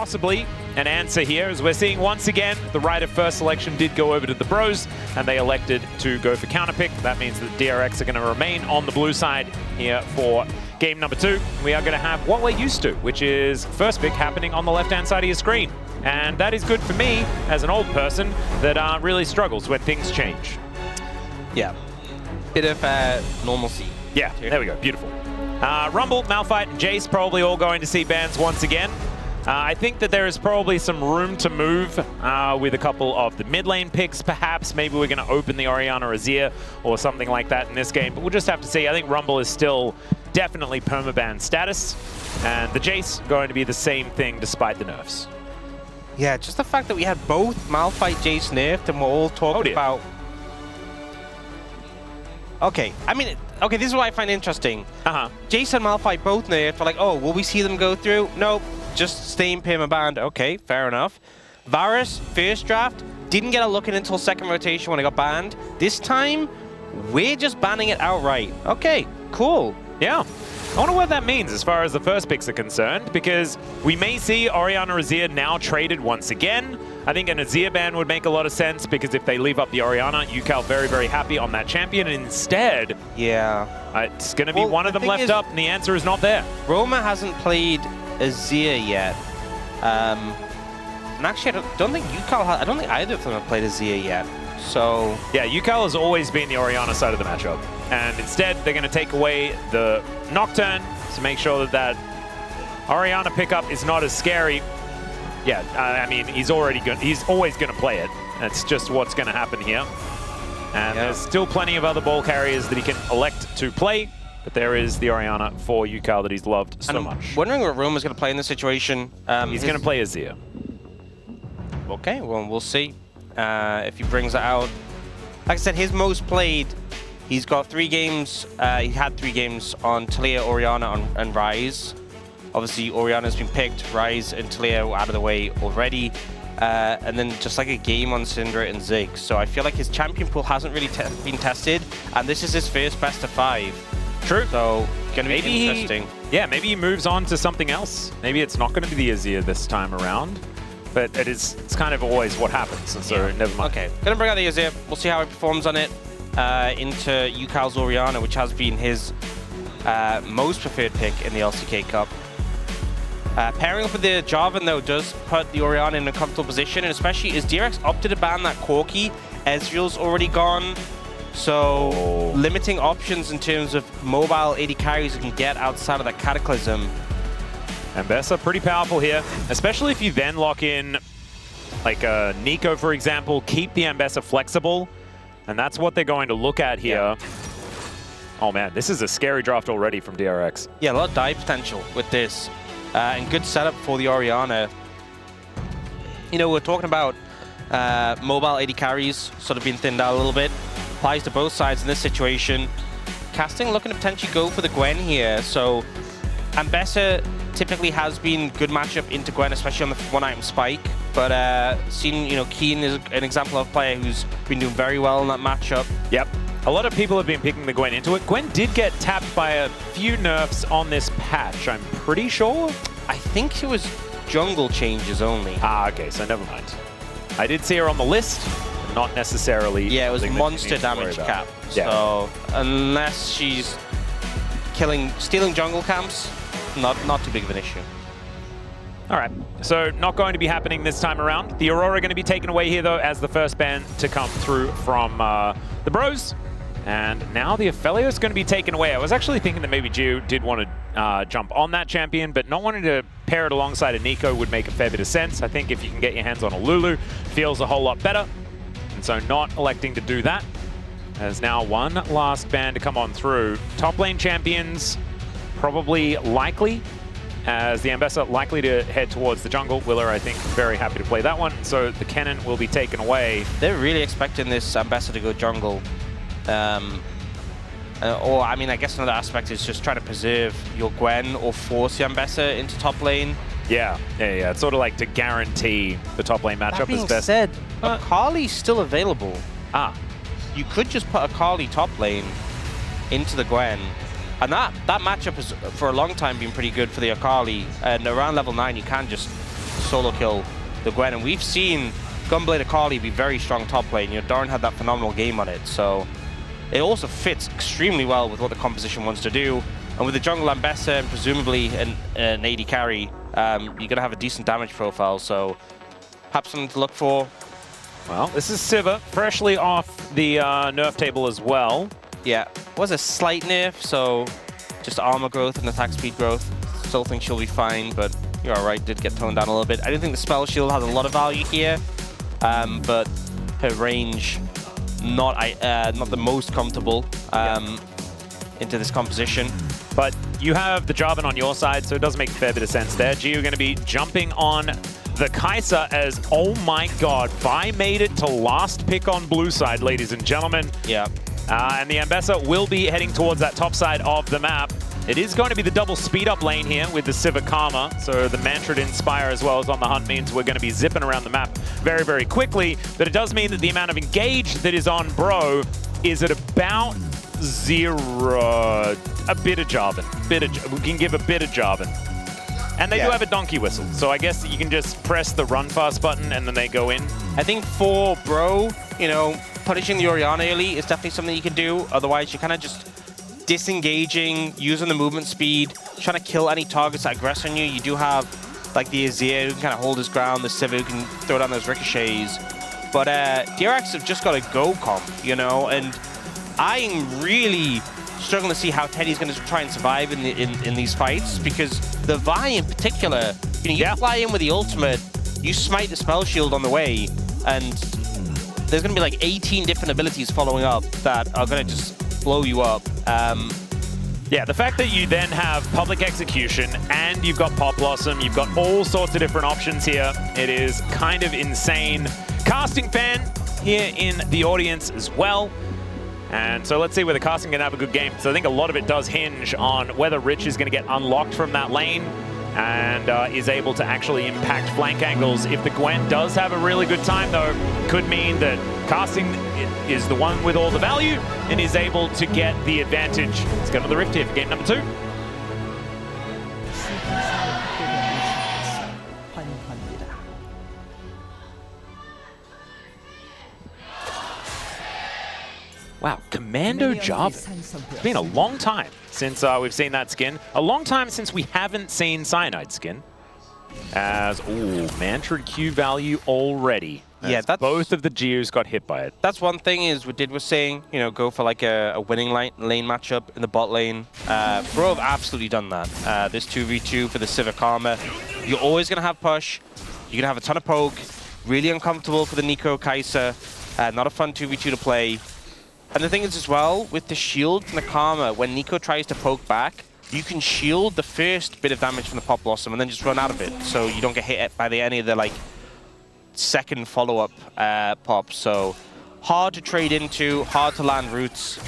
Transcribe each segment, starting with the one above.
possibly an answer here, as we're seeing once again the right of first selection did go over to the Bros, and they elected to go for counterpick. That means that DRX are going to remain on the blue side here for game number 2. We are going to have what we're used to, which is first pick happening on the left-hand side of your screen. And that is good for me, as an old person, that really struggles when things change. Yeah. Bit of normalcy. Yeah, there we go. Beautiful. Rumble, Malphite, and Jace probably all going to see bans once again. I think that there is probably some room to move with a couple of the mid lane picks, perhaps. Maybe we're going to open the Orianna Azir or something like that in this game, but we'll just have to see. I think Rumble is still definitely permaban status, and the Jace going to be the same thing despite the nerfs. Yeah, just the fact that we had both Malphite, Jace nerfed, and we're all talking about... Okay, I mean, okay, this is what I find interesting. Jace and Malphite both nerfed. We're like, oh, will we see them go through? Nope. Just staying perma-banned. Okay, fair enough. Varus, first draft, didn't get a look in until second rotation when it got banned. This time, we're just banning it outright. Okay, cool. Yeah. I wonder what that means as far as the first picks are concerned, because we may see Orianna Azir now traded once again. I think an Azir ban would make a lot of sense, because if they leave up the Orianna, UCal very, very happy on that champion. And instead, it's going to be one of them left up, and the answer is not there. Roma hasn't played Azir yet. And actually, I don't think UCal I don't think either of them have played Azir yet. So yeah, UCal has always been the Orianna side of the matchup, and instead they're going to take away the Nocturne to make sure that that Orianna pickup is not as scary. Yeah, I mean, he's always going to play it. That's just what's going to happen here. And there's still plenty of other ball carriers that he can elect to play. But there is the Orianna for UCal that he's loved so much. Wondering what Roma's going to play in this situation. He's going to play Azir. Okay, well, we'll see if he brings it out. Like I said, his most played, he's got 3 games. He had 3 games on Taliyah, Orianna, and Ryze. Obviously, Orianna's been picked. Ryze and Taliyah were out of the way already. And then just like a game on Syndra and Ziggs. So I feel like his champion pool hasn't really been tested. And this is his first best of 5. True. So, going to be interesting. Maybe he moves on to something else. Maybe it's not going to be the Azir this time around. But it's kind of always what happens, and so never mind. Okay, going to bring out the Azir. We'll see how he performs on it into UCal's Orianna, which has been his most preferred pick in the LCK Cup. Pairing up with the Jarvan, though, does put the Orianna in a comfortable position, and especially as DRX opted to ban that Corki, Ezreal's already gone. So, limiting options in terms of mobile AD carries you can get outside of that Cataclysm. Ambessa pretty powerful here, especially if you then lock in like Nico, for example, keep the Ambessa flexible, and that's what they're going to look at here. Yeah. Oh man, this is a scary draft already from DRX. Yeah, a lot of dive potential with this, and good setup for the Orianna. You know, we're talking about mobile AD carries sort of being thinned out a little bit. Applies to both sides in this situation. Casting looking to potentially go for the Gwen here. So Ambessa typically has been good matchup into Gwen, especially on the 1-item spike. But seeing, you know, Keen is an example of a player who's been doing very well in that matchup. Yep. A lot of people have been picking the Gwen into it. Gwen did get tapped by a few nerfs on this patch, I'm pretty sure. I think it was jungle changes only. Ah, okay, so never mind. I did see her on the list. Not necessarily. Yeah, it was monster damage cap. Yeah. So unless she's stealing jungle camps, not too big of an issue. All right, so not going to be happening this time around. The Aurora going to be taken away here though as the first ban to come through from the Bros. And now the Aphelios is going to be taken away. I was actually thinking that maybe Gio did want to jump on that champion, but not wanting to pair it alongside a Nico would make a fair bit of sense. I think if you can get your hands on a Lulu, feels a whole lot better. And so not electing to do that. There's now one last ban to come on through. Top lane champions probably likely, as the Ambessa likely to head towards the jungle. Willer, I think, very happy to play that one. So the Kennen will be taken away. They're really expecting this Ambessa to go jungle. Or, I mean, I guess another aspect is just trying to preserve your Gwen or force the Ambessa into top lane. Yeah. It's sort of like to guarantee the top lane matchup is best. That being said, Akali's still available. You could just put Akali top lane into the Gwen. And that matchup has, for a long time, been pretty good for the Akali. And around level 9, you can just solo kill the Gwen. And we've seen Gunblade Akali be very strong top lane. You know, Darren had that phenomenal game on it. So it also fits extremely well with what the composition wants to do. And with the jungle Ambessa and presumably an AD carry, you're going to have a decent damage profile. So perhaps something to look for. Well, this is Sivir, freshly off the nerf table as well. Yeah, was a slight nerf, so just armor growth and attack speed growth. Still think she'll be fine, but you're alright, did get toned down a little bit. I don't think the spell shield has a lot of value here, but her range not the most comfortable into this composition. But you have the Jarvan on your side, so it does make a fair bit of sense there. Gio going to be jumping on the Kai'Sa as, oh my god, Vi made it to last pick on blue side, ladies and gentlemen. Yeah. And the Ambessa will be heading towards that top side of the map. It is going to be the double speed up lane here with the Sivir Karma. So the Mantrid Inspire as well as on the hunt means we're going to be zipping around the map very, very quickly. But it does mean that the amount of engage that is on Bro is at about 0. A bit of Jarvan. We can give a bit of Jarvan. And they do have a donkey whistle, so I guess you can just press the run fast button and then they go in. I think for Bro, you know, punishing the Orianna early is definitely something you can do. Otherwise, you're kind of just disengaging, using the movement speed, trying to kill any targets that aggress on you. You do have like the Azir who can kind of hold his ground, the Sivir who can throw down those ricochets. But DRX have just got a go comp, you know, and I'm really struggling to see how Teddy's going to try and survive in these fights, because the Vi in particular, you know, you fly in with the ultimate, you smite the spell shield on the way, and there's going to be like 18 different abilities following up that are going to just blow you up. Yeah, the fact that you then have public execution and you've got Pop Blossom, you've got all sorts of different options here. It is kind of insane. Casting fan here in the audience as well. And so let's see whether Casting can have a good game. So I think a lot of it does hinge on whether Rich is going to get unlocked from that lane and is able to actually impact flank angles. If the Gwen does have a really good time, though, could mean that Casting is the one with all the value and is able to get the advantage. Let's go to the Rift here for game number 2. Wow, Commando Jarvan. It's been a long time since we've seen that skin. A long time since we haven't seen Cyanide skin. As, ooh, Mantrid Q value already. Yeah, that's both of the Geos got hit by it. That's one thing is what Did was saying, you know, go for like a winning lane matchup in the bot lane. Bro have absolutely done that. This 2v2 for the Sivir Karma. You're always going to have push. You're going to have a ton of poke. Really uncomfortable for the Nico Kai'Sa. Not a fun 2v2 to play. And the thing is as well, with the shield and the Karma, when Nico tries to poke back, you can shield the first bit of damage from the Pop Blossom and then just run out of it, so you don't get hit by any of the like second follow-up pops. So hard to trade into, hard to land roots.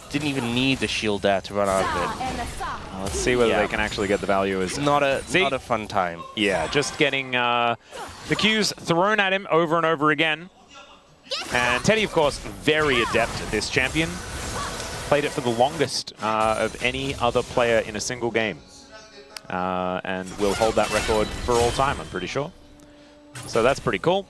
Didn't even need the shield there to run out of it. Well, let's see whether they can actually get the value. Is not a fun time. Yeah, just getting the Qs thrown at him over and over again. And Teddy, of course, very adept at this champion. Played it for the longest of any other player in a single game. And will hold that record for all time, I'm pretty sure. So that's pretty cool.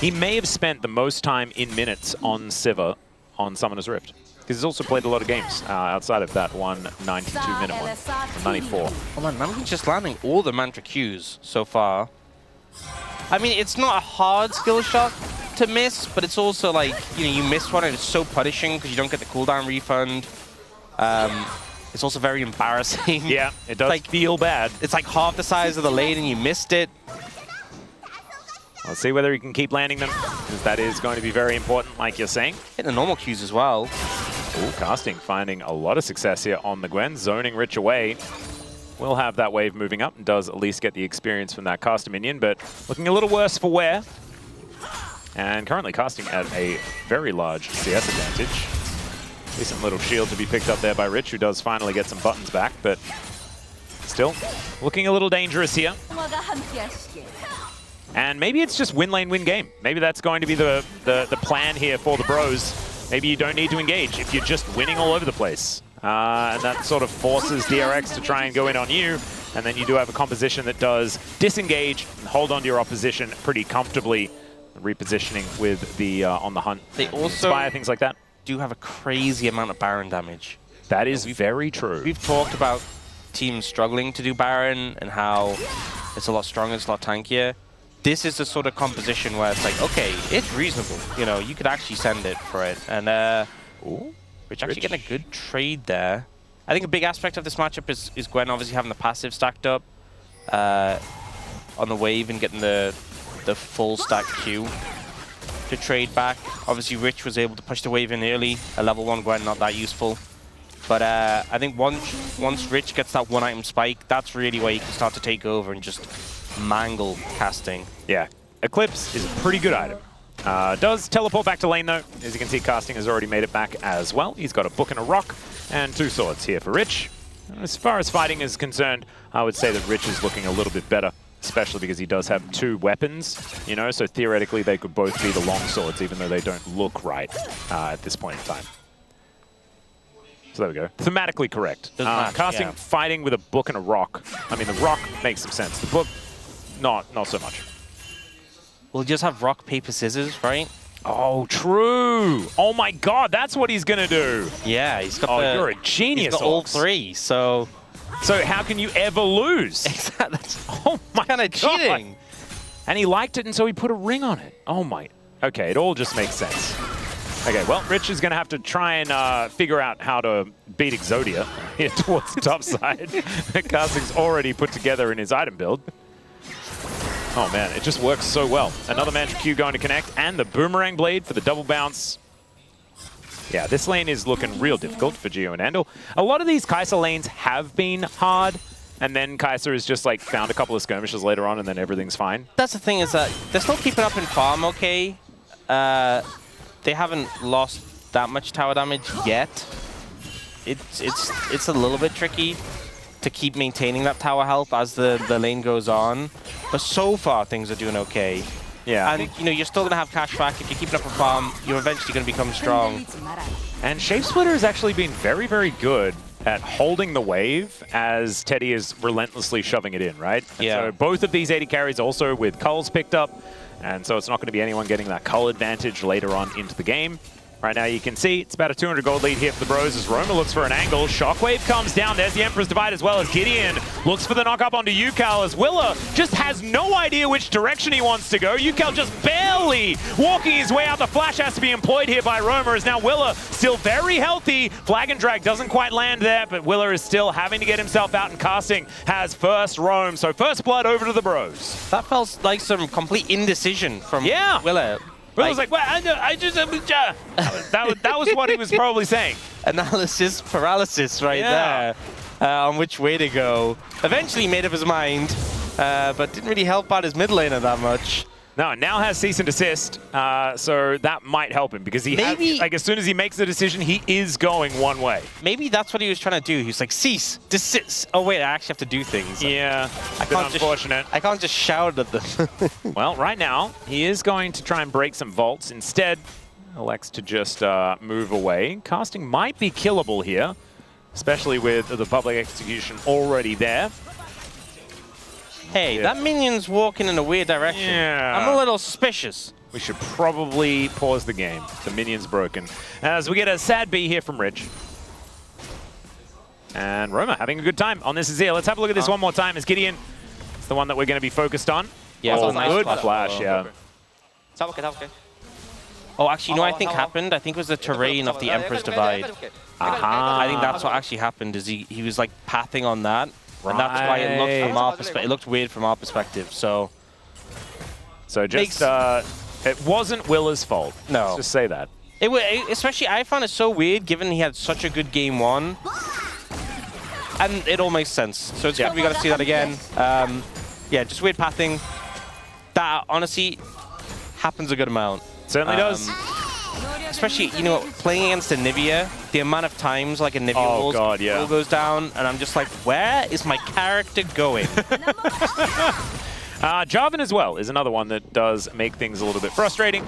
He may have spent the most time in minutes on Sivir on Summoner's Rift, because he's also played a lot of games outside of that 192-minute one, 94. Oh man, I'm just landing all the Mantra Qs so far. I mean, it's not a hard skill shot to miss, but it's also like, you know, you miss one and it's so punishing because you don't get the cooldown refund. It's also very embarrassing. Yeah, it does like, feel bad. It's like half the size of the lane and you missed it. Let's see whether he can keep landing them, because that is going to be very important, like you're saying. Hit the normal Qs as well. Ooh, Casting finding a lot of success here on the Gwen, zoning Rich away. Will have that wave moving up and does at least get the experience from that caster minion, but looking a little worse for wear. And currently Casting at a very large CS advantage. Decent little shield to be picked up there by Rich, who does finally get some buttons back, but still looking a little dangerous here. And maybe it's just win lane, win game. Maybe that's going to be the plan here for the Bros. Maybe you don't need to engage if you're just winning all over the place. And that sort of forces DRX to try and go in on you. And then you do have a composition that does disengage and hold on to your opposition pretty comfortably. Repositioning with the on the hunt. They also Inspire, things like that. Do have a crazy amount of Baron damage. That is very true. We've talked about teams struggling to do Baron and how it's a lot stronger, it's a lot tankier. This is the sort of composition where it's like, okay, it's reasonable. You know, you could actually send it for it. And Rich actually getting a good trade there. I think a big aspect of this matchup is Gwen obviously having the passive stacked up on the wave and getting the full stack Q to trade back. Obviously, Rich was able to push the wave in early. A level 1 Gwen, not that useful. But I think once Rich gets that 1-item spike, that's really where you can start to take over and just mangle casting. Yeah, Eclipse is a pretty good item. Does teleport back to lane though. As you can see, casting has already made it back as well. He's got a book and a rock and 2 swords here for Rich. As far as fighting is concerned, I would say that Rich is looking a little bit better, especially because he does have 2 weapons, you know, so theoretically they could both be the long swords, even though they don't look right at this point in time. So there we go. Thematically correct. Casting, fighting with a book and a rock. I mean, the rock makes some sense. The book, not so much. We'll just have rock, paper, scissors, right? Oh, true. Oh my God, that's what he's gonna do. Yeah, he's got you're a genius. He's got all 3, so... So how can you ever lose? Exactly. Oh my kind of cheating. And he liked it, and so he put a ring on it. Oh my. Okay, it all just makes sense. Okay, well, Rich is going to have to try and figure out how to beat Exodia here towards the top side. Casting's already put together in his item build. Oh man, it just works so well. Another Mantra Q going to connect, and the Boomerang Blade for the double bounce. Yeah, this lane is looking real difficult for Geo and Andal. A lot of these Kai'Sa lanes have been hard, and then Kai'Sa has just like found a couple of skirmishes later on, and then everything's fine. That's the thing, is that they're still keeping up in farm okay. They haven't lost that much tower damage yet. It's a little bit tricky to keep maintaining that tower health as the lane goes on. But so far, things are doing okay. Yeah. And, you know, you're still going to have cash back. If you're keeping up a farm, you're eventually going to become strong. And Shapesplitter has actually been very, very good at holding the wave as Teddy is relentlessly shoving it in, right? And yeah. So both of these AD carries also with Culls picked up, and so it's not going to be anyone getting that Cull advantage later on into the game. Right now you can see it's about a 200 gold lead here for the Bros as Roma looks for an angle. Shockwave comes down. There's the Emperor's Divide as well as Gideon looks for the knock-up onto Yukal as Willa just has no idea which direction he wants to go. Yukal just barely walking his way out. The flash has to be employed here by Roma as now Willa still very healthy. Flag and drag doesn't quite land there, but Willa is still having to get himself out, and Casting has first roam. So first blood over to the Bros. That felt like some complete indecision from Willa. Well, I was like, well, I just, that was what he was probably saying. Analysis paralysis right there on which way to go. Eventually made up his mind, but didn't really help out his mid laner that much. No, now has cease and desist, so that might help him because he like as soon as he makes the decision, he is going one way. Maybe that's what he was trying to do. He was like, cease, desist. Oh wait, I actually have to do things. Yeah, unfortunate. I can't just shout at them. Well, right now he is going to try and break some vaults. Instead, elects to just move away. Casting might be killable here, especially with the public execution already there. Hey, that minion's walking in a weird direction. Yeah. I'm a little suspicious. We should probably pause the game. The minion's broken. As we get a sad B here from Rich. And Roma having a good time on this Azir. Let's have a look at this one more time as Gideon is the one that we're going to be focused on. Yeah, oh, nice good flash, yeah. Oh, actually, you know what I think happened? I think it was the terrain of the Emperor's Divide. I think that's what actually happened, is he was like pathing on that. And that's why it looked from our perspective. It looked weird from our perspective. So just it wasn't Willa's fault. No, let's just say that. Especially I found it so weird, given he had such a good game one, and it all makes sense. So it's good we got to see that again. Yeah, just weird pathing. That honestly happens a good amount. Certainly does. Especially, you know, playing against a Nivea, the amount of times like a Nivea wall goes down, and I'm just like, where is my character going? Jarvan as well is another one that does make things a little bit frustrating.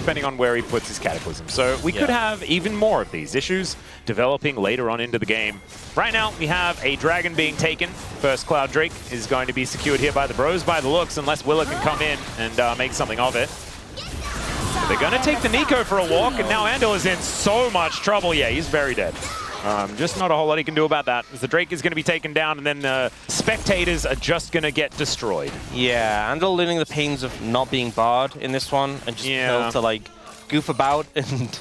depending on where he puts his Cataclysm. So we could have even more of these issues developing later on into the game. Right now, we have a Dragon being taken. First Cloud Drake is going to be secured here by the Bros by the looks, unless Willa can come in and make something of it. So they're going to take the Nico for a walk, and now Andal is in so much trouble. Yeah, he's very dead. Just not a whole lot he can do about that, as the Drake is going to be taken down, and then spectators are just going to get destroyed. Yeah, Andal learning the pains of not being barred in this one, and just be able to like goof about and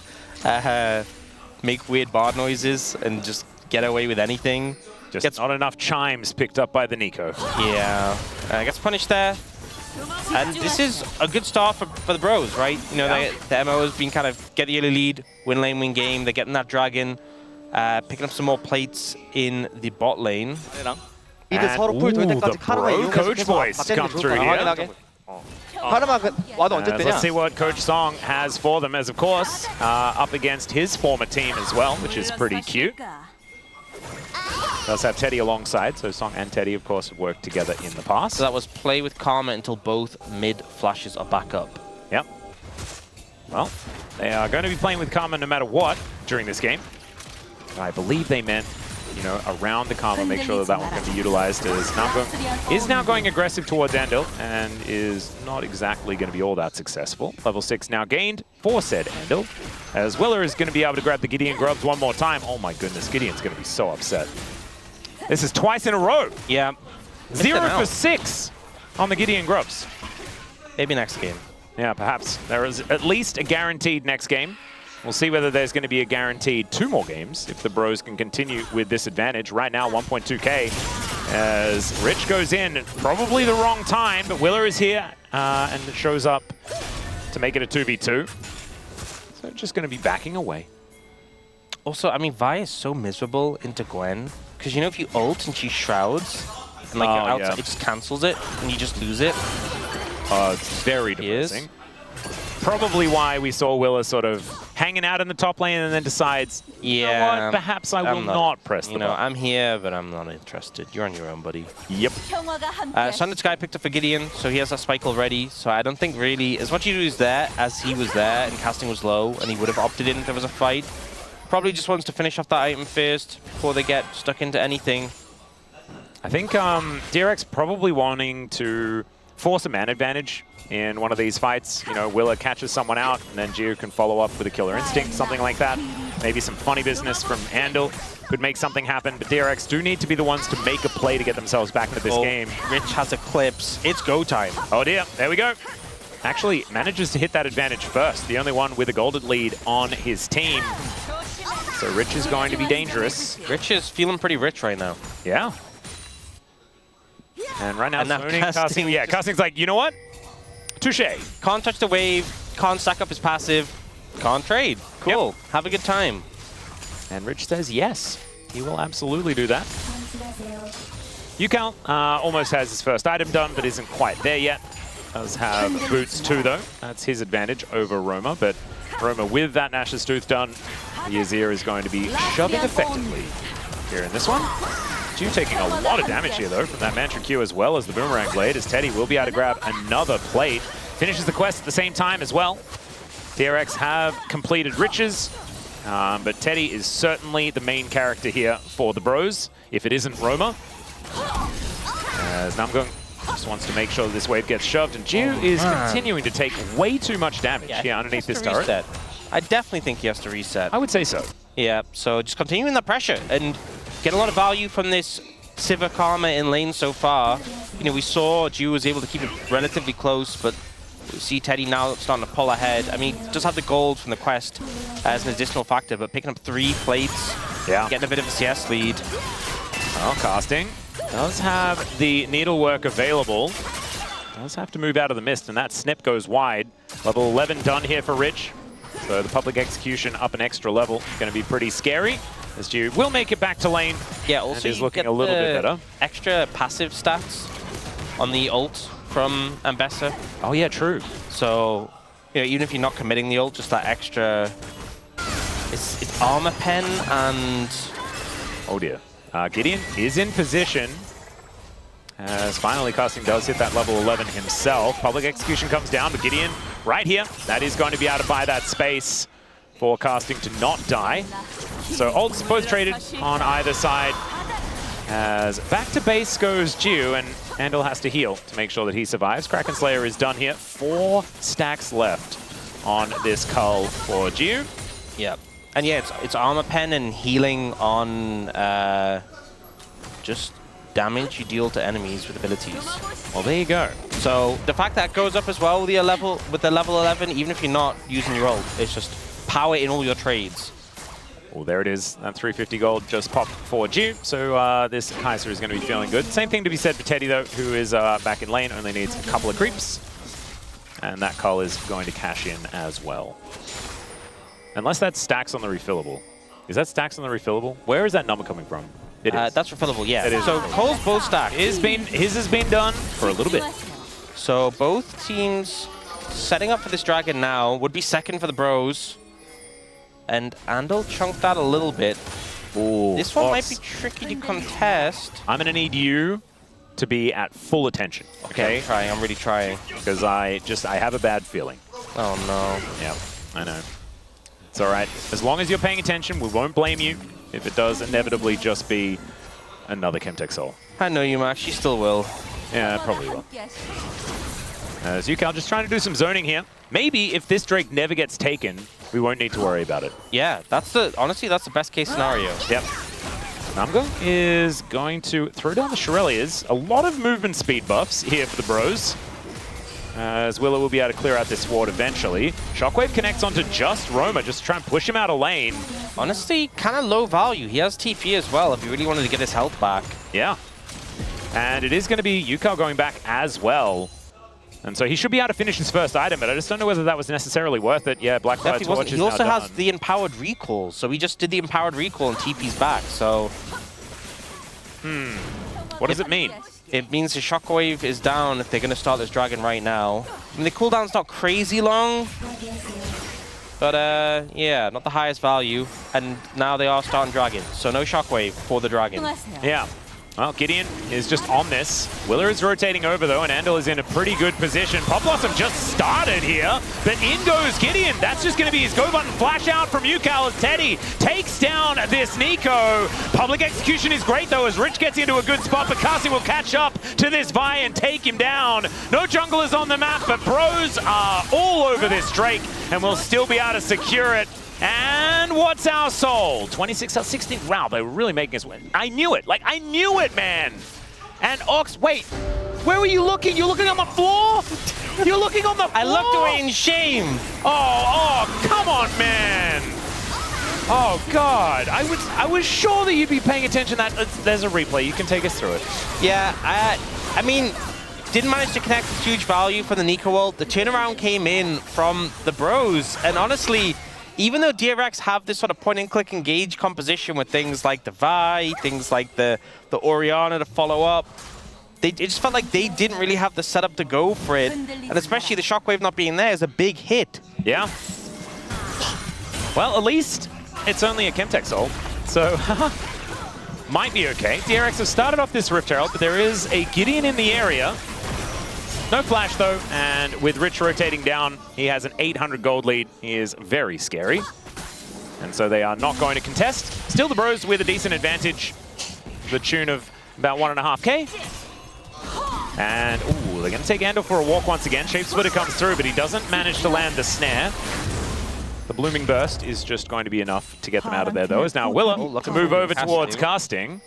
make weird bard noises and just get away with anything. Just not enough chimes picked up by the Nico. Yeah, gets punished there. And this is a good start for the Bros, right? You know, the MO has been kind of get the early lead, win lane, win game. They're getting that Dragon. Picking up some more plates in the bot lane. 미드 서로 풀 돌 때까지 카르마 이용해서 coach 계속 voice 맞대는 게 come 좋을 through 거야. here. 확인하게. 카르마 와도 언제 뜨냐? Let's see what Coach Song has for them, as of course up against his former team as well, which is pretty cute. Does have Teddy alongside, so Song and Teddy, of course, have worked together in the past. So that was play with Karma until both mid flashes are back up. Yep. Well, they are going to be playing with Karma no matter what during this game. I believe they meant, you know, around the Karma, make sure that that one can be utilized, as Namgo is now going aggressive towards Andal and is not exactly going to be all that successful. Level 6 now gained for said Andal, as Willer is going to be able to grab the Gideon grubs one more time. Oh my goodness, Gideon's going to be so upset. This is twice in a row. Yeah. 0 for 6 on the Gideon grubs. Maybe next game. Yeah, perhaps. There is at least a guaranteed next game. We'll see whether there's going to be a guaranteed 2 more games if the Bros can continue with this advantage. Right now, 1.2k as Rich goes in. Probably the wrong time, but Willer is here and shows up to make it a 2v2. So just going to be backing away. Also, I mean, Vi is so miserable into Gwen. Because, you know, if you ult and she shrouds, and like you're outside, it just cancels it, and you just lose it. It's very depressing. Probably why we saw Willa sort of hanging out in the top lane and then decides, you know what, perhaps I will not press the button. I'm here, but I'm not interested. You're on your own, buddy. Yep. Sundered Sky picked up for Gideon, so he has that spike already. So I don't think really, as much as he was there, as he was there, and casting was low, and he would have opted in if there was a fight. Probably just wants to finish off that item first before they get stuck into anything. I think DRX probably wanting to force a man advantage in one of these fights. You know, Willa catches someone out, and then Gio can follow up with a Killer Instinct, something like that. Maybe some funny business from Andal could make something happen, but DRX do need to be the ones to make a play to get themselves back into this game. Rich has Eclipse. It's go time. Oh dear, there we go. Actually manages to hit that advantage first, the only one with a golden lead on his team. So Rich is going to be dangerous. Rich is feeling pretty rich right now. Yeah. And right now, casting. Yeah, casting's like, you know what? Touche. Can't touch the wave, can't stack up his passive, can't trade. Cool. Yep. Have a good time. And Rich says yes. He will absolutely do that. Yukal almost has his first item done, but isn't quite there yet. Does have boots too, though. That's his advantage over Roma, but Roma with that Nash's Tooth done, the Azir is going to be shoving effectively here in this one. Ju taking a lot of damage here, though, from that Mantra Q as well as the Boomerang Blade, as Teddy will be able to grab another plate. Finishes the quest at the same time as well. DRX have completed Riches, but Teddy is certainly the main character here for the Bros, if it isn't Roma. As Namgung just wants to make sure that this wave gets shoved, and Ju is continuing to take way too much damage here underneath this turret. I definitely think he has to reset. I would say so. Yeah, so just continuing the pressure and get a lot of value from this Sivir Karma in lane so far. You know, we saw Ju was able to keep it relatively close, but we see Teddy now starting to pull ahead. I mean, just have the gold from the quest as an additional factor, but picking up 3 plates, getting a bit of a CS lead. Well, casting does have the needlework available. Does have to move out of the mist, and that snip goes wide. Level 11 done here for Rich. So the public execution up an extra level. Going to be pretty scary, as Ju will make it back to lane. Yeah, also is looking a little bit better. Extra passive stats on the ult from Ambessa. Oh yeah, true. So, you know, even if you're not committing the ult, just that extra... It's armor pen and... Oh dear. Gideon is in position. As finally casting does hit that level 11 himself. Public execution comes down, but Gideon right here. That is going to be able to buy that space for casting to not die. So ults both traded on either side. As back to base goes Jiu, and Andal has to heal to make sure that he survives. Kraken Slayer is done here. 4 stacks left on this cull for Jiu. Yep. And yeah, it's armor pen and healing on just damage you deal to enemies with abilities. Well, there you go. So the fact that goes up as well with the level 11, even if you're not using your ult, it's just power in all your trades. Well, there it is. That 350 gold just popped for Jiu. So this Kaiser is going to be feeling good. Same thing to be said for Teddy, though, who is back in lane, only needs a couple of creeps. And that cull is going to cash in as well. Unless that stacks on the refillable. Is that stacks on the refillable? Where is that number coming from? It is. That's refillable, yeah. It is. So Cole's both stacked. His has been done for a little bit. So both teams setting up for this dragon now. Would be second for the bros. And Andal chunked that a little bit. Ooh, this one might be tricky to contest. I'm going to need you to be at full attention, okay? I'm really trying. Because I have a bad feeling. Oh no. Yeah, I know. It's all right. As long as you're paying attention, we won't blame you if it does inevitably just be another Chemtech Soul. I know you, Max. She still will. Yeah, probably will. As Yukal just trying to do some zoning here. Maybe if this Drake never gets taken, we won't need to worry about it. Yeah, honestly, that's the best case scenario. Yep. Namgo is going to throw down the Shurelias. A lot of movement speed buffs here for the bros. As Willow will be able to clear out this ward eventually. Shockwave connects onto just Roma, just to try and push him out of lane. Honestly, kind of low value. He has TP as well if he really wanted to get his health back. Yeah. And it is going to be Yukal going back as well. And so he should be able to finish his first item, but I just don't know whether that was necessarily worth it. Yeah, Blackfire Torch is He also now has done. the empowered recall, so he just did the empowered recall and TP's back, so... What does it mean? It means the shockwave is down if they're going to start this dragon right now. I mean, the cooldown's not crazy long, but yeah, not the highest value. And now they are starting dragon, so no shockwave for the dragon. Yeah. Well, Gideon is just on this. Willer is rotating over, though, and Andal is in a pretty good position. Pop Blossom just started here, but in goes Gideon. That's just going to be his go button flash out from Yukal as Teddy takes down this Nico. Public execution is great, though, as Rich gets into a good spot, but Kasi will catch up to this Vi and take him down. No junglers on the map, but bros are all over this Drake, and will still be able to secure it. And what's our soul? 26 out of 16. Wow, they were really making us win. I knew it. Like, I knew it, man. And Ox, wait. Where were you looking? You're looking on the floor? You're looking on the floor? I looked away in shame. Oh, come on, man. Oh, God. I was sure that you'd be paying attention. There's a replay. You can take us through it. Yeah, I mean, didn't manage to connect with huge value for the Nico ult. The turnaround came in from the bros. And honestly, even though DRX have this sort of point-and-click engage composition with things like the Vi, things like the Orianna to follow up, it just felt like they didn't really have the setup to go for it. And especially the Shockwave not being there is a big hit. Yeah. Well, at least it's only a Chemtech Soul, so might be okay. DRX have started off this Rift Herald, but there is a Gideon in the area. No flash, though, and with Rich rotating down, he has an 800 gold lead. He is very scary. And so they are not going to contest. Still the bros with a decent advantage, the tune of about 1.5k. And, ooh, they're going to take Andal for a walk once again. Shapesplitter comes through, but he doesn't manage to land the snare. The Blooming Burst is just going to be enough to get them out of there, though, as now Willa to move over towards casting.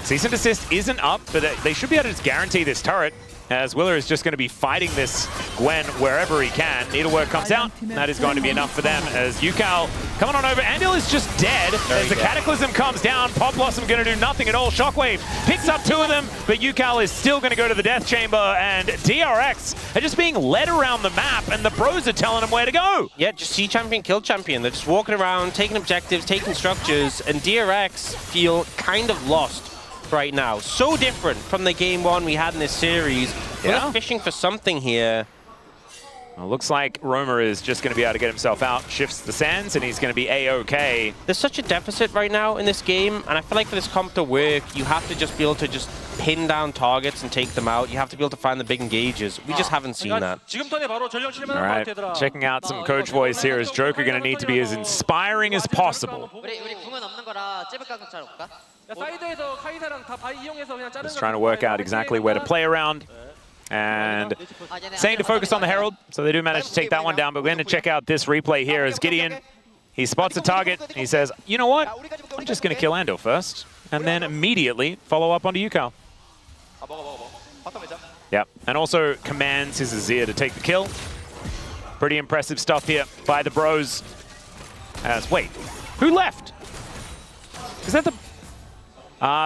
Cease and desist isn't up, but they should be able to just guarantee this turret, as Willer is just going to be fighting this Gwen wherever he can. Needlework comes out, and that is going to be enough for them as Yukal coming on over. Andal is just dead as the Cataclysm comes down. Pop Blossom going to do nothing at all. Shockwave picks up 2 of them, but Yukal is still going to go to the Death Chamber, and DRX are just being led around the map, and the pros are telling them where to go. Yeah, just see champion, kill champion. They're just walking around, taking objectives, taking structures, and DRX feel kind of lost right now. So different from the game 1 we had in this series. Yeah. We're fishing for something here. Well, looks like Romer is just going to be able to get himself out, shifts the sands, and he's going to be A-OK. There's such a deficit right now in this game, and I feel like for this comp to work, you have to just be able to just pin down targets and take them out. You have to be able to find the big engages. We just haven't seen that. All right, checking out some coach voice here. Is Joker going to need to be as inspiring as possible? Just trying to work out exactly where to play around. And saying to focus on the Herald, so they do manage to take that one down. But we're going to check out this replay here as Gideon, he spots a target. He says, you know what? I'm just going to kill Andal first, and then immediately follow up onto Yukao. Yep, and also commands his Azir to take the kill. Pretty impressive stuff here by the bros. Wait, who left? Is that the...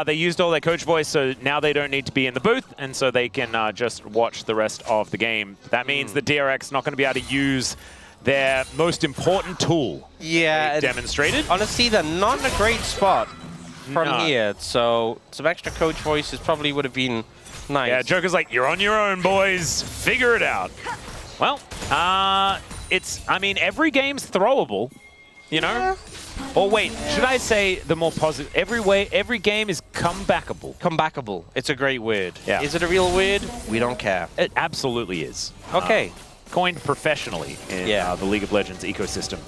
they used all their coach voice, so now they don't need to be in the booth, and so they can just watch the rest of the game. That means the DRX not going to be able to use their most important tool. Yeah, demonstrated. Honestly, they're not in a great spot from here, so some extra coach voices probably would have been nice. Yeah, Joker's like, you're on your own, boys. Figure it out. Well, I mean, every game's throwable, you know? Yeah. Or wait, should I say the more positive? Every game is comebackable. Comebackable. It's a great word. Yeah. Is it a real word? We don't care. It absolutely is. Okay. Coined professionally in the League of Legends ecosystem.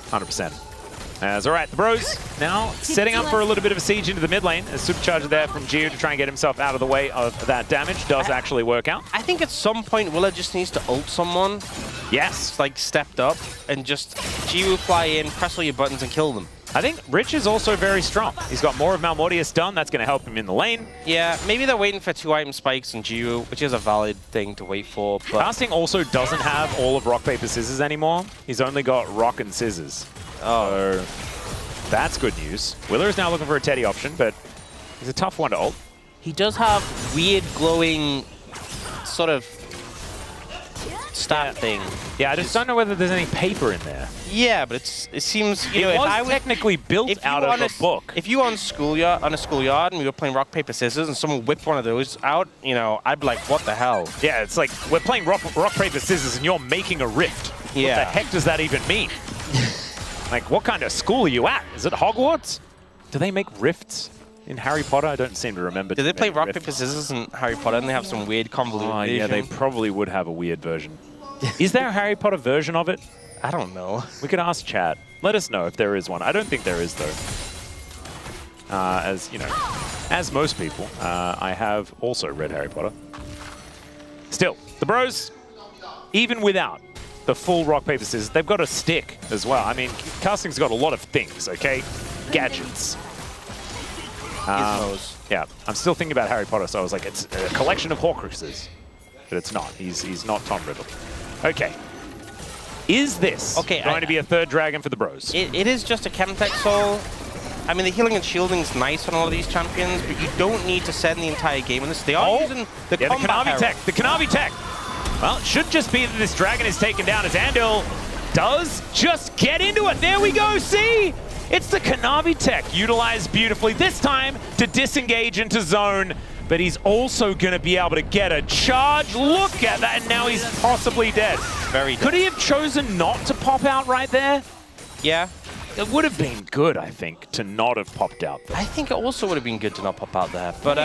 100%. All right, the bros now setting up for a little bit of a siege into the mid lane. A supercharger there from Gio to try and get himself out of the way of that damage. Does actually work out. I think at some point Willa just needs to ult someone. Yes. Like stepped up and just Gio fly in, press all your buttons and kill them. I think Rich is also very strong. He's got more of Malmortius done. That's going to help him in the lane. Yeah, maybe they're waiting for 2-item spikes on Gio, which is a valid thing to wait for. But Casting also doesn't have all of rock, paper, scissors anymore. He's only got rock and scissors. Oh. So that's good news. Willer is now looking for a Teddy option, but he's a tough one to ult. He does have weird glowing sort of stat thing. Yeah, I just don't know whether there's any paper in there. Yeah, but it seems, you know, it if was I was technically built out of a book. If you were on a schoolyard and we were playing rock, paper, scissors and someone whipped one of those out, you know, I'd be like, what the hell? Yeah, it's like we're playing rock, paper, scissors and you're making a rift. Yeah. What the heck does that even mean? Like, what kind of school are you at? Is it Hogwarts? Do they make rifts in Harry Potter? I don't seem to remember. Do they play rock, paper, scissors in Harry Potter and they have some weird convoluted version? Yeah, they probably would have a weird version. Is there a Harry Potter version of it? I don't know. We could ask chat. Let us know if there is one. I don't think there is, though. As, you know, as most people, I have also read Harry Potter. Still, the bros, even without the full rock, paper, scissors, they've got a stick as well. I mean, casting's got a lot of things, okay? Gadgets. Yeah, I'm still thinking about Harry Potter, so I was like, it's a collection of Horcruxes. But it's not. He's not Tom Riddle. Okay. Is this going to be a third dragon for the bros? It is just a Chemtech Soul. I mean, the healing and shielding is nice on all of these champions, but you don't need to send the entire game on this. They are using the Kanavi tech. The Kanavi tech. Well, it should just be that this dragon is taken down as Andal does just get into it. There we go, see? It's the Kanavi tech utilized beautifully, this time to disengage into zone, but he's also going to be able to get a charge. Look at that, and now he's possibly dead. Very dead. Could he have chosen not to pop out right there? Yeah. It would have been good, I think, to not have popped out there. I think it also would have been good to not pop out there, but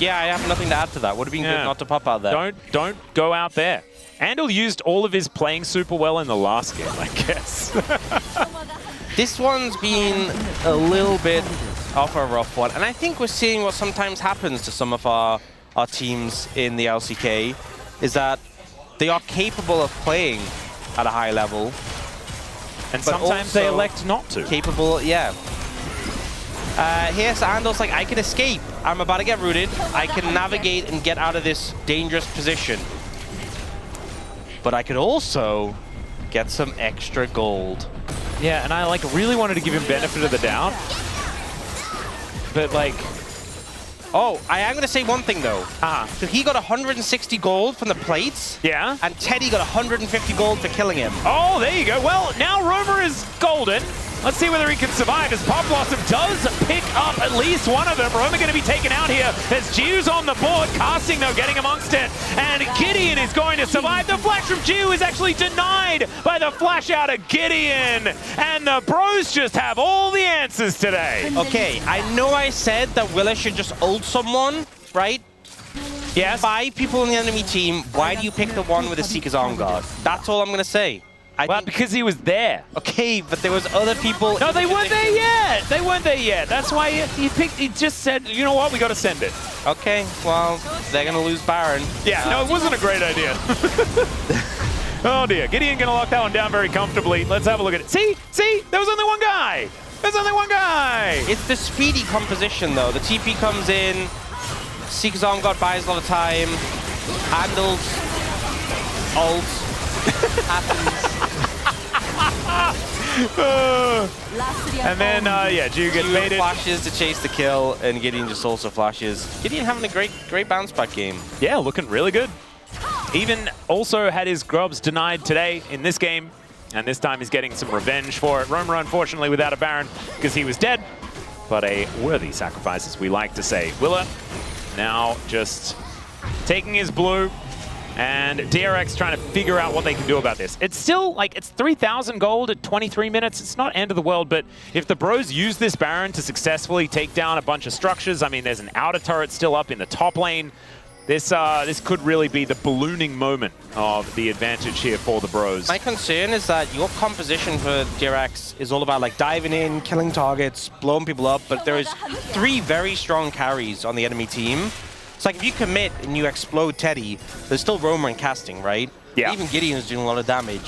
yeah, I have nothing to add to that. Would have been good not to pop out there. Don't go out there. Andal used all of his playing super well in the last game, I guess. This one's been a little bit of a rough one, and I think we're seeing what sometimes happens to some of our teams in the LCK, is that they are capable of playing at a high level. And sometimes they elect not to. Capable, yeah. Here's Andal's like, I can escape. I'm about to get rooted. I can navigate and get out of this dangerous position. But I could also get some extra gold. Yeah, and I like really wanted to give him benefit of the doubt. But like... Oh, I am going to say one thing though. So he got 160 gold from the plates. Yeah. And Teddy got 150 gold for killing him. Oh, there you go. Well, now Romer is golden. Let's see whether he can survive as Pop Blossom does pick up at least one of them. Roma going to be taken out here as Jiu's on the board. Casting, though, getting amongst it. And Gideon is going to survive. The flash from Jiu is actually denied by the flash out of Gideon. And the Bros just have all the answers today. Okay, I know I said that Willa should just ult someone, right? Yes. 5 people in the enemy team. Why do you pick the one with the Seeker's Arm Guard? That's all I'm going to say. Well, because he was there. Okay, but there was other people. No, they weren't there yet. They weren't there yet. That's why he picked. He just said, you know what, we got to send it. Okay, well, they're gonna lose Baron. Yeah, no, it wasn't a great idea. Oh dear, Gideon gonna lock that one down very comfortably. Let's have a look at it. See, there was only one guy. There's only one guy. It's the speedy composition though. The TP comes in. Seeker's Arm God buys a lot of time. Handles. Ults. Happens. And then, yeah, Jiu gets baited. Flashes to chase the kill, and Gideon just also flashes. Gideon having a great bounce back game. Yeah, looking really good. Even also had his grubs denied today in this game, and this time he's getting some revenge for it. Roma, unfortunately, without a Baron because he was dead, but a worthy sacrifice, as we like to say. Willa now just taking his blue. And DRX trying to figure out what they can do about this. It's still, like, it's 3,000 gold at 23 minutes. It's not end of the world, but if the Bros use this Baron to successfully take down a bunch of structures, I mean, there's an outer turret still up in the top lane. This could really be the ballooning moment of the advantage here for the Bros. My concern is that your composition for DRX is all about, like, diving in, killing targets, blowing people up, but there is 3 very strong carries on the enemy team. It's like if you commit and you explode Teddy, there's still Roma and casting, right? Yeah. Even Gideon is doing a lot of damage.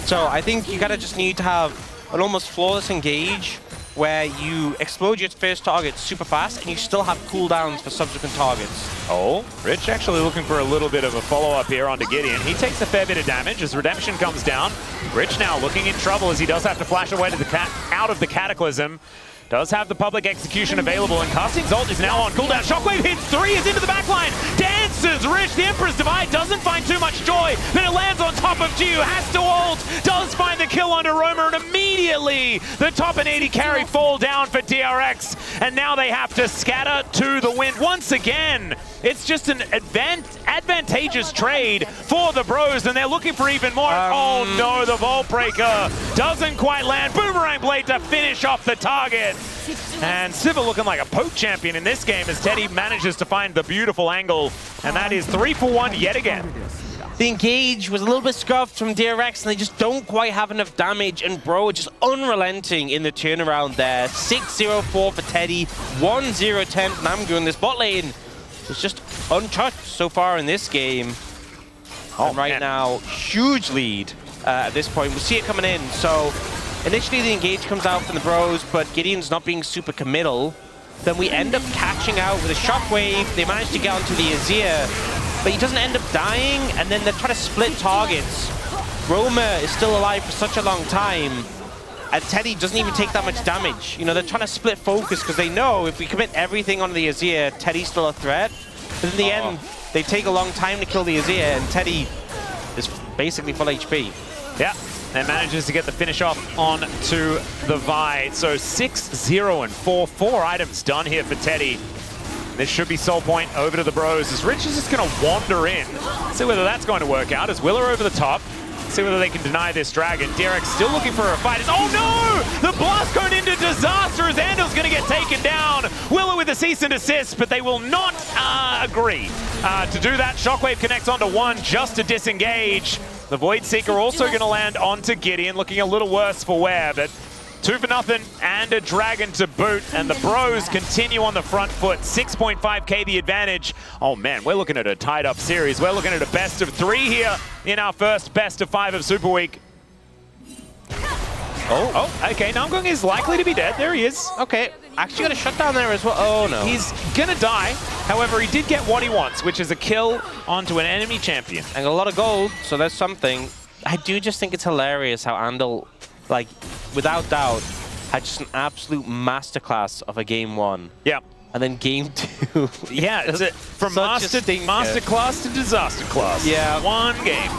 So I think you gotta just need to have an almost flawless engage where you explode your first target super fast and you still have cooldowns for subsequent targets. Oh, Rich actually looking for a little bit of a follow-up here onto Gideon. He takes a fair bit of damage as Redemption comes down. Rich now looking in trouble as he does have to flash away to the out of the Cataclysm. Does have the public execution available, and Casting's ult is now on cooldown. Shockwave hits 3, is into the backline. Dances Rich, the Emperor's Divide doesn't find too much joy. Then it lands on top of Jiu, has to ult, does find the kill onto Roma, and immediately the top and 80 carry fall down for DRX. And now they have to scatter to the wind once again. It's just an advantageous trade for the Bros, and they're looking for even more. Oh no, the Vault Breaker doesn't quite land. Boomerang Blade to finish off the target. And Siva looking like a poke champion in this game as Teddy manages to find the beautiful angle, and that is 3 for 1 yet again. The engage was a little bit scuffed from DRX, and they just don't quite have enough damage, and Bro just unrelenting in the turnaround there. 6-0-4 for Teddy, 1-0-10 for Namgu, and this bot lane is just untouched so far in this game. And right now, huge lead at this point. We'll see it coming in. So initially the engage comes out from the Bros, but Gideon's not being super committal. Then we end up catching out with a Shockwave. They manage to get onto the Azir, but he doesn't end up dying, and then they're trying to split targets. Roma is still alive for such a long time, and Teddy doesn't even take that much damage. You know, they're trying to split focus because they know if we commit everything onto the Azir, Teddy's still a threat. But in the end, they take a long time to kill the Azir, and Teddy is basically full HP. Yeah, and manages to get the finish off onto the Vi. So 6-0-4, 4 items done here for Teddy. This should be soul point over to the Bros as Rich is just going to wander in. See whether that's going to work out as Willer over the top. See whether they can deny this dragon. DRX still looking for a fight. Oh no! The blast going into disaster as Andel's going to get taken down. Willer with the cease and desist, but they will not agree to do that. Shockwave connects onto 1 just to disengage. The Void Seeker also going to land onto Gideon, looking a little worse for wear, but 2 for nothing and a dragon to boot, and the Bros continue on the front foot. 6.5k the advantage. Oh man, we're looking at a tied up series. We're looking at a best of 3 here in our first best of 5 of Super Week. Oh, okay, Namgung is likely to be dead. There he is. Okay, actually got a shutdown there as well. Oh no. He's gonna die. However, he did get what he wants, which is a kill onto an enemy champion. And a lot of gold, so that's something. I do just think it's hilarious how Andal, like, without doubt, had just an absolute masterclass of a game 1. Yeah. And then game 2. Yeah, it's from masterclass to disaster class. Yeah. 1 game.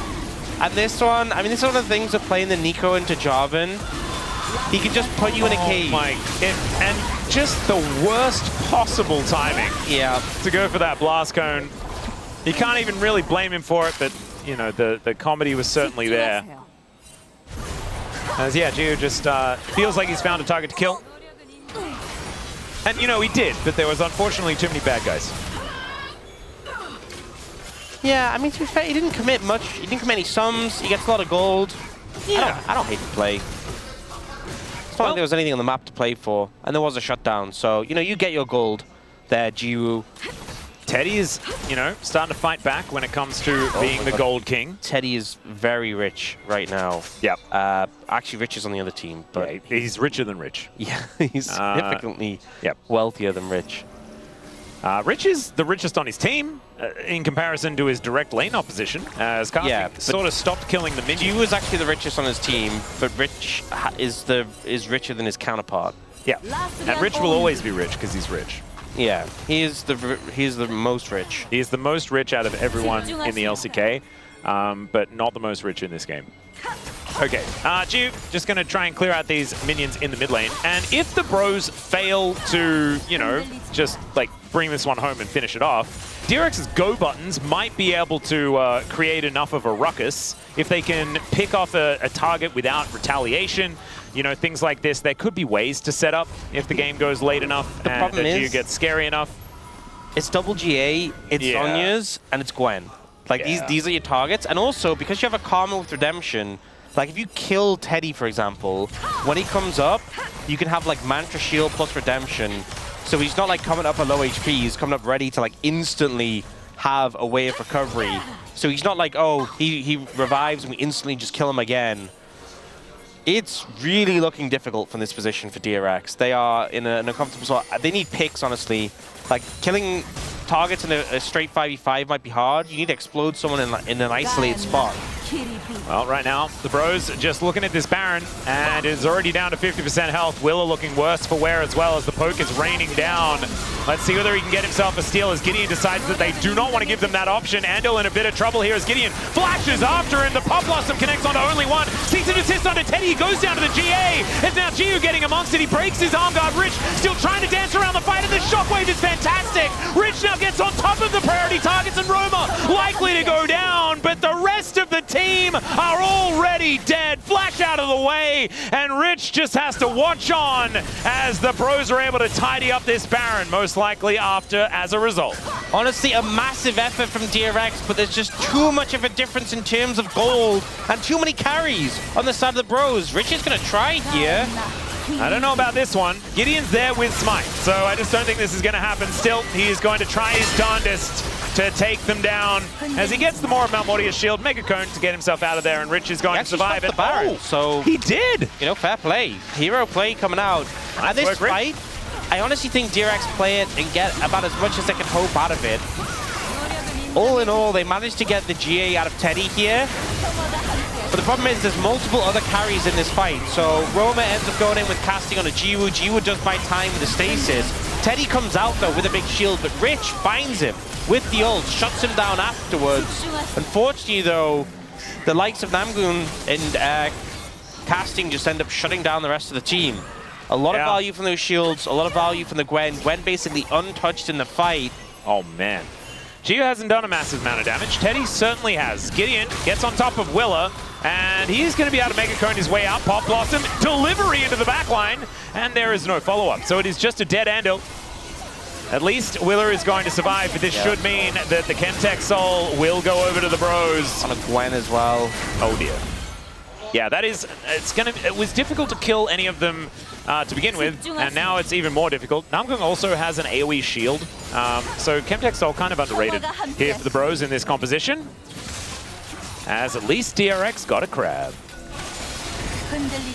And this one, I mean, this is one of the things of playing the Nico into Jarvan. He can just put you in a cage. And just the worst possible timing. Yeah. To go for that blast cone. You can't even really blame him for it, but you know, the comedy was certainly there. As yeah, Gio just feels like he's found a target to kill. And you know, he did, but there was unfortunately too many bad guys. Yeah, I mean, to be fair, he didn't commit much. He didn't commit any sums. He gets a lot of gold. Yeah. I don't hate the play. It's not like there was anything on the map to play for, and there was a shutdown. So, you know, you get your gold there, Jiwoo. Teddy is, you know, starting to fight back when it comes to being the gold king. Teddy is very rich right now. Yep. Actually, Rich is on the other team, but yeah, he's richer than Rich. Yeah, he's significantly yep. wealthier than Rich. Rich is the richest on his team in comparison to his direct lane opposition, as Karthik sort of stopped killing the minions. He was actually the richest on his team, but Rich is richer than his counterpart. Yeah, and Rich will always be rich because he's rich. Yeah, he's the most rich. He is the most rich out of everyone in the LCK, but not the most rich in this game. Okay, Jiu, just going to try and clear out these minions in the mid lane. And if the bros fail to, you know, just like bring this one home and finish it off, DRX's go buttons might be able to create enough of a ruckus. If they can pick off a target without retaliation, you know, things like this, there could be ways to set up if the game goes late enough and Jiu gets scary enough. It's double GA, it's Sonya's, and it's Gwen. Like, these are your targets. And also, because you have a Karma with Redemption, like, if you kill Teddy, for example, when he comes up, you can have, like, Mantra Shield plus Redemption. So he's not, like, coming up at low HP. He's coming up ready to, like, instantly have a way of recovery. So he's not like, oh, he revives and we instantly just kill him again. It's really looking difficult from this position for DRX. They are in an uncomfortable spot. They need picks, honestly. Like, killing targets in a straight 5v5 might be hard. You need to explode someone in an isolated spot. Well, right now, the bros just looking at this Baron, and is already down to 50% health. Willa looking worse for wear as well as the poke is raining down. Let's see whether he can get himself a steal as Gideon decides that they do not want to give them that option. Andal in a bit of trouble here as Gideon flashes after him. The Pop Blossom connects onto only one. Sees an assist onto Teddy. He goes down to the GA. And now Jiu getting amongst it. He breaks his arm guard. Rich still trying to dance around the fight, and the shockwave is fantastic. Rich now gets on top of the priority targets, and Roma likely to go down, but the rest of the team are already dead. Flash out of the way, and Rich just has to watch on as the bros are able to tidy up this Baron, most likely as a result. Honestly, a massive effort from DRX, but there's just too much of a difference in terms of gold and too many carries on the side of the bros. Rich is going to try here. I don't know about this one. Gideon's there with Smite, so I just don't think this is going to happen. Still, he is going to try his darndest to take them down as he gets the more of Mount Mortia's shield, Mega Cone to get himself out of there, and Rich is going to survive it. So he did! You know, fair play. Hero play coming out. At this fight, I honestly think DRX play it and get about as much as they can hope out of it. All in all, they managed to get the GA out of Teddy here. But the problem is there's multiple other carries in this fight. So Roma ends up going in with casting on a Jiwoo. Jiwoo does buy time with the stasis. Teddy comes out though with a big shield, but Rich finds him with the ult, shuts him down afterwards. Unfortunately though, the likes of Namgoon and casting just end up shutting down the rest of the team. A lot of value from those shields, a lot of value from the Gwen. Gwen basically untouched in the fight. Oh man. Gio hasn't done a massive amount of damage. Teddy certainly has. Gideon gets on top of Willa, and he's going to be able to Mega Cone his way out. Pop Blossom, delivery into the backline, and there is no follow-up. So it is just a dead Andal. At least Willa is going to survive, but this should mean that the Chemtech Soul will go over to the bros. On a Gwen as well. Oh dear. Yeah, that is, it was difficult to kill any of them to begin with, and now it's even more difficult. Namgung also has an AoE shield, so Chemtech Soul kind of underrated here for the bros in this composition, as at least DRX got a crab.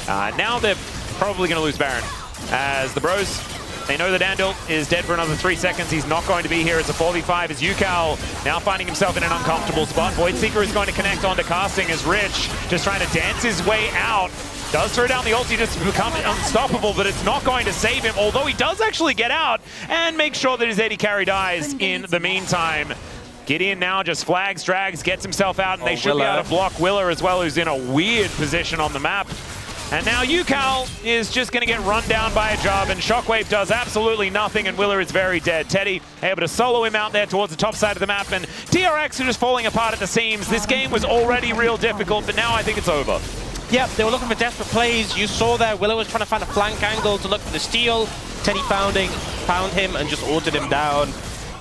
Now they're probably going to lose Baron, as the bros, they know that Andal is dead for another 3 seconds. He's not going to be here. It's a 4v5 as Yukao now finding himself in an uncomfortable spot. Voidseeker is going to connect onto casting as Rich just trying to dance his way out. Does throw down the ulti just to become unstoppable, but it's not going to save him, although he does actually get out and make sure that his AD carry dies in the meantime. Gideon now just flags, drags, gets himself out, and they should be able to block Willa as well, who's in a weird position on the map. And now Yukal is just going to get run down by a job, and Shockwave does absolutely nothing, and Willer is very dead. Teddy able to solo him out there towards the top side of the map, and DRX are just falling apart at the seams. This game was already real difficult, but now I think it's over. Yep, they were looking for desperate plays. You saw there, Willer was trying to find a flank angle to look for the steal. Teddy found him and just ulted him down.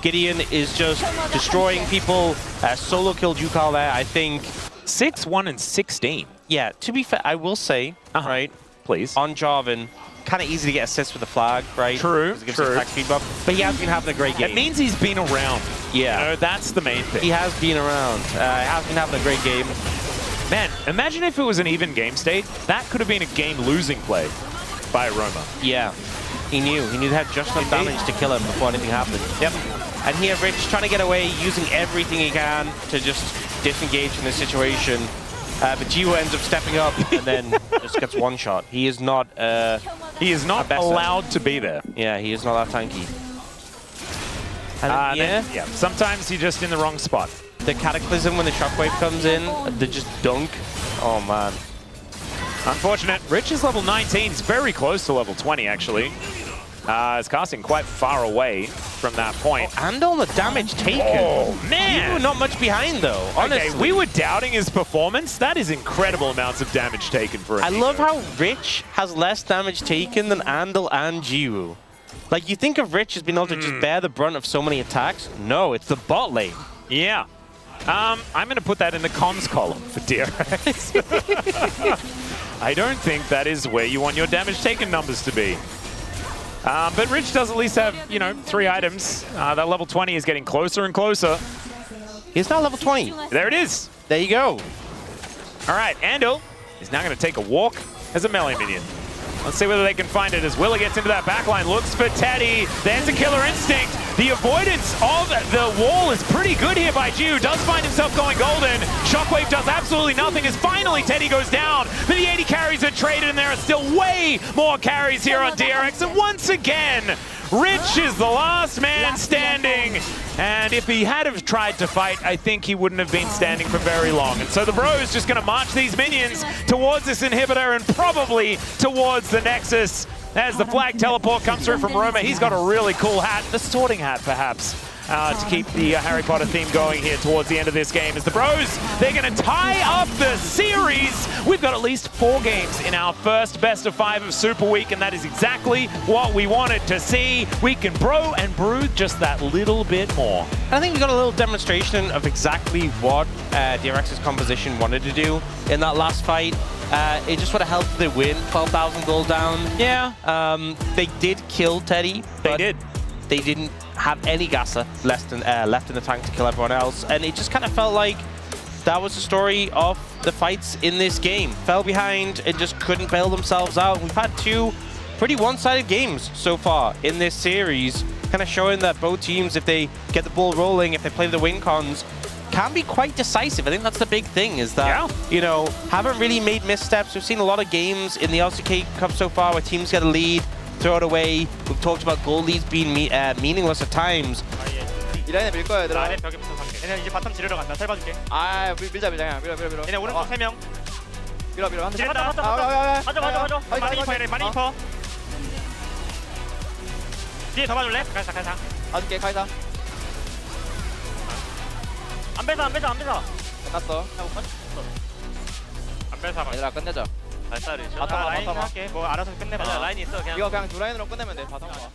Gideon is just destroying people. Solo killed Yukal there, I think. 6-1 and 16. Yeah, to be fair, I will say, right, please, on Jarvan, kind of easy to get assists with the flag, right? True, it gives him attack speed buff, but he has been having a great game. It means he's been around. Yeah. You know, that's the main thing. He has been around. He has been having a great game. Man, imagine if it was an even game state. That could have been a game-losing play by Roma. Yeah. He knew they had just enough damage to kill him before anything happened. Yep. And here, Rich trying to get away, using everything he can to just disengage from this situation. But Gio ends up stepping up and then just gets one shot. He is not allowed to be there. Yeah, he is not that tanky. And yeah, sometimes you're just in the wrong spot. The Cataclysm when the Shockwave comes in, they just dunk. Oh man. Unfortunate. Rich is level 19. He's very close to level 20, actually. Is casting quite far away from that point. Oh, and on the damage taken. Oh, man! You were not much behind, though, honestly. Okay, we were doubting his performance. That is incredible amounts of damage taken for him. I love how Rich has less damage taken than Andal and Jiwoo. Like, you think of Rich as being able to just bear the brunt of so many attacks. No, it's the bot lane. Yeah. I'm going to put that in the comms column for DRX. I don't think that is where you want your damage taken numbers to be. But Rich does at least have, 3 items. That level 20 is getting closer and closer. He's now level 20. There it is. There you go. All right, Andal is now going to take a walk as a melee minion. Let's see whether they can find it as Willer gets into that backline. Looks for Teddy. There's a killer instinct. The avoidance of the wall is pretty good here by Jiu. Does find himself going golden. Shockwave does absolutely nothing as finally Teddy goes down. But the 80 carries are traded, and there are still way more carries here on DRX. And once again, Rich is the last man standing. And if he had have tried to fight, I think he wouldn't have been standing for very long. And so the Bros just going to march these minions towards this inhibitor and probably towards the Nexus. As the flag teleport comes through from Roma, he's got a really cool hat, the sorting hat perhaps, to keep the Harry Potter theme going here towards the end of this game. As the Bros, they're going to tie up the series. We've got at least 4 games in our first best of 5 of Super Week, and that is exactly what we wanted to see. We can bro and brew just that little bit more. I think we got a little demonstration of exactly what DRX's composition wanted to do in that last fight. It just would have helped them win 12,000 gold down. Yeah. They did kill Teddy. They did. They didn't have any gasser left in the tank to kill everyone else. And it just kind of felt like that was the story of the fights in this game. Fell behind and just couldn't bail themselves out. We've had 2 pretty one-sided games so far in this series, kind of showing that both teams, if they get the ball rolling, if they play the win cons, can be quite decisive. I think that's the big thing, is that, haven't really made missteps. We've seen a lot of games in the LCK Cup so far where teams get a lead, throw it away. We've talked about goal leads being meaningless at times. 이 라인에 밀 거야, 얘들아. 아래 벽에부터 살게. 얘네 이제 바텀 지르러 간다. 살 봐줄게. 밀자, 그냥. 밀어. 얘네 오른쪽 3명. 밀어. 한 대. 지른다. 맞아. 많이 입어 얘네. 많이 입어. 뒤에 더 봐줄래? 가자. 봐줄게, 카이사. 안 뺏어. 끝났어. 안 뺏어. 얘들아, 끝내자. 발사를. 바텀 와. 라인 할게. 뭐 알아서 끝내봐. 라인 있어 그냥. 이거 그냥 두 라인으로 끝내면 돼, 바텀 와.